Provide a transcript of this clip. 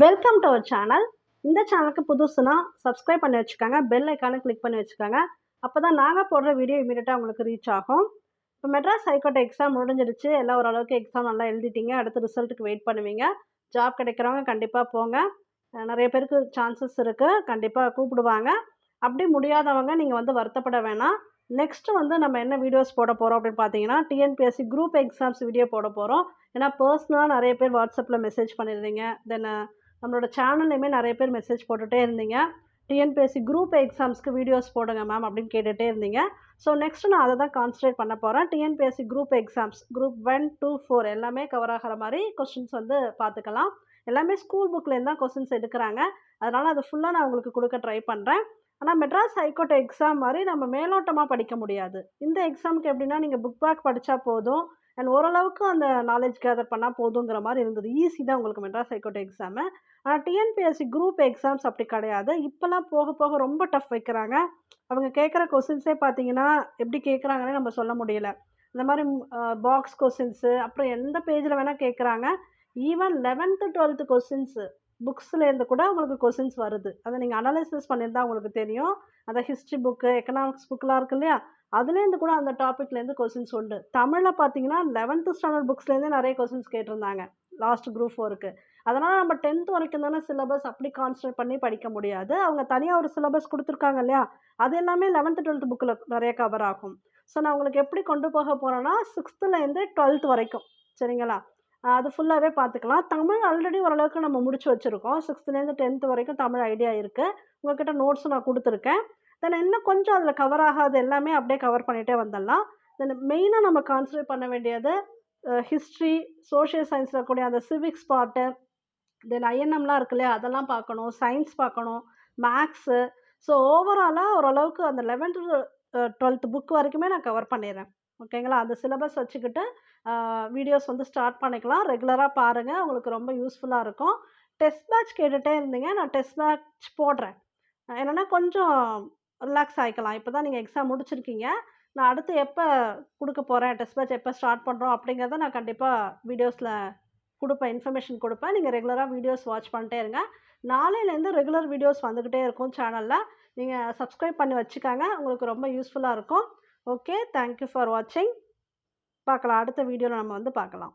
Welcome to our channel. இந்த சேனலுக்கு புதுசுனா subscribe பண்ணி வச்சுக்கோங்க. பெல் ஐக்கானை கிளிக் பண்ணி வச்சுக்கோங்க. அப்போ தான் நாங்கள் போடுற வீடியோ இமீடியட்டாக உங்களுக்கு ரீச் ஆகும். இப்போ மெட்ராஸ் ஹைகோர்ட் எக்ஸாம் முடிஞ்சிடுச்சு. எல்லாம் ஓரளவுக்கு எக்ஸாம் நல்லா எழுதிட்டீங்க. அடுத்த ரிசல்ட்டுக்கு வெயிட் பண்ணுவீங்க. ஜாப் கிடைக்கிறவங்க கண்டிப்பாக போங்க. நிறைய பேருக்கு சான்சஸ் இருக்குது. கண்டிப்பாக கூப்பிடுவாங்க. அப்படி முடியாதவங்க நீங்கள் வந்து வருத்தப்பட வேணாம். நெக்ஸ்ட்டு வந்து நம்ம என்ன வீடியோஸ் போட போகிறோம் அப்படின்னு பார்த்தீங்கன்னா, டிஎன்பிஎஸ்சி குரூப் எக்ஸாம்ஸ் வீடியோ போட போகிறோம். ஏன்னா பர்சனலாக நிறைய பேர் வாட்ஸ்அப்பில் மெசேஜ் பண்ணியிருந்தீங்க. தென் நம்மளோட சேனல்லையுமே நிறைய பேர் மெசேஜ் போட்டுகிட்டே இருந்தீங்க. டிஎன்பிஎஸ்சி குரூப் எக்ஸாம்ஸ்க்கு வீடியோஸ் போடுங்க மேம் அப்படின்னு கேட்டுகிட்டே இருந்தீங்க. ஸோ நெக்ஸ்ட்டு நான் அதை தான் கான்சன்ட்ரேட் பண்ண போகிறேன். டிஎன்பிஎஸ்சி குரூப் எக்ஸாம்ஸ் குரூப் 1, 2, 4 எல்லாமே கவர் ஆகிற மாதிரி கொஸ்டின்ஸ் வந்து பார்த்துக்கலாம். எல்லாமே ஸ்கூல் புக்லேருந்து தான் கொஸ்டின்ஸ் எடுக்கிறாங்க. அதனால் அது ஃபுல்லாக நான் உங்களுக்கு கொடுக்க ட்ரை பண்ணுறேன். ஆனால் மெட்ராஸ் ஹைகோர்ட் எக்ஸாம் மாதிரி நம்ம மேலோட்டமாக படிக்க முடியாது. இந்த எக்ஸாமுக்கு எப்படின்னா நீங்கள் புக் பேக் படித்தா போதும் அண்ட் ஓரளவுக்கு அந்த நாலேஜ் கேதர் பண்ணால் போதுங்கிற மாதிரி இருந்தது. ஈஸி தான் உங்களுக்கு மெட்ராஸ் ஹைகோர்ட் எக்ஸாமு. ஆனால் டிஎன்பிஎஸ்சி குரூப் எக்ஸாம்ஸ் அப்படி கிடையாது. இப்போல்லாம் போக போக ரொம்ப டஃப் வைக்கிறாங்க. அவங்க கேட்குற கொஸ்டின்ஸே பார்த்தீங்கன்னா எப்படி கேட்குறாங்கன்னே நம்ம சொல்ல முடியல. இந்த மாதிரி பாக்ஸ் கொஸ்டின்ஸு அப்புறம் எந்த பேஜில் வேணால் கேட்குறாங்க. ஈவன் 11th 12th கொஸ்டின்ஸு புக்ஸ்லேருந்து கூட உங்களுக்கு கொஸ்டின்ஸ் வருது. அதை நீங்கள் அனலைசிஸ் பண்ணியிருந்தா உங்களுக்கு தெரியும். அந்த ஹிஸ்ட்ரி புக்கு, எக்கனாமிக்ஸ் புக்கெலாம் இருக்கு இல்லையா, அதுலேருந்து கூட அந்த டாப்பிக்லேருந்து கொஸ்டின்ஸ் உண்டு. தமிழில் பார்த்தீங்கன்னா 11th ஸ்டாண்டர்ட் புக்ஸ்லேருந்தே நிறைய கொஸ்டின்ஸ் கேட்டிருந்தாங்க லாஸ்ட் குரூப் 4க்கு. அதனால் நம்ம 10th வரைக்கும் தானே சிலபஸ் அப்படி கான்சன்ட்ரேட் பண்ணி படிக்க முடியாது. அவங்க தனியாக ஒரு சிலபஸ் கொடுத்துருக்காங்க இல்லையா, அது எல்லாமே 11th 12th புக்கில் நிறைய கவர் ஆகும். ஸோ நான் உங்களுக்கு எப்படி கொண்டு போக போகிறேன்னா 6th 12th வரைக்கும், சரிங்களா? அது ஃபுல்லாகவே பார்த்துக்கலாம். தமிழ் ஆல்ரெடி ஓரளவுக்கு நம்ம முடிச்சு வச்சுருக்கோம். 6th 10th வரைக்கும் தமிழ் ஐடியா இருக்குது. உங்கள்கிட்ட நோட்ஸும் நான் கொடுத்துருக்கேன். தென் இன்னும் கொஞ்சம் அதில் கவர் ஆகாது எல்லாமே அப்படியே கவர் பண்ணிகிட்டே வந்துடலாம். தென் மெயினாக நம்ம கான்சன்ட்ரேட் பண்ண வேண்டியது ஹிஸ்ட்ரி, சோஷியல் சயின்ஸில் இருக்கக்கூடிய அந்த சிவிக்ஸ் பார்ட்டு, தென் ஐஎன்எம்லாம் இருக்கு இல்லையா, அதெல்லாம் பார்க்கணும். சயின்ஸ் பார்க்கணும், மேக்ஸு. ஸோ ஓவராலாக ஓரளவுக்கு அந்த 11th 12th புக் வரைக்குமே நான் கவர் பண்ணிடுறேன். ஓகேங்களா? அந்த சிலபஸ் வச்சுக்கிட்டு வீடியோஸ் வந்து ஸ்டார்ட் பண்ணிக்கலாம். ரெகுலராக பாருங்கள், உங்களுக்கு ரொம்ப யூஸ்ஃபுல்லாக இருக்கும். டெஸ்ட் பேட்ச் கேட்டுகிட்டே இருந்தீங்க. நான் டெஸ்ட் பேட்ச் போடுறேன். என்னென்னா கொஞ்சம் ரிலாக்ஸ் ஆகிக்கலாம். இப்போ தான் நீங்கள் எக்ஸாம் முடிச்சிருக்கீங்க. நான் அடுத்து எப்போ கொடுக்க போகிறேன், டெஸ்ட் பேட்ச் எப்போ ஸ்டார்ட் பண்ணுறோம் அப்படிங்கிறத நான் கண்டிப்பாக வீடியோஸில் கொடுப்பேன், இன்ஃபர்மேஷன் கொடுப்பேன். நீங்கள் ரெகுலராக வீடியோஸ் வாட்ச் பண்ணிட்டே இருங்க. நாளையிலேருந்து ரெகுலர் வீடியோஸ் வந்துக்கிட்டே இருக்கும் சேனலில். நீங்கள் சப்ஸ்கிரைப் பண்ணி வச்சுக்காங்க. உங்களுக்கு ரொம்ப யூஸ்ஃபுல்லாக இருக்கும். ஓகே, தேங்க்யூ ஃபார் வாட்சிங். பார்க்கலாம், அடுத்த வீடியோவில் நம்ம வந்து பார்க்கலாம்.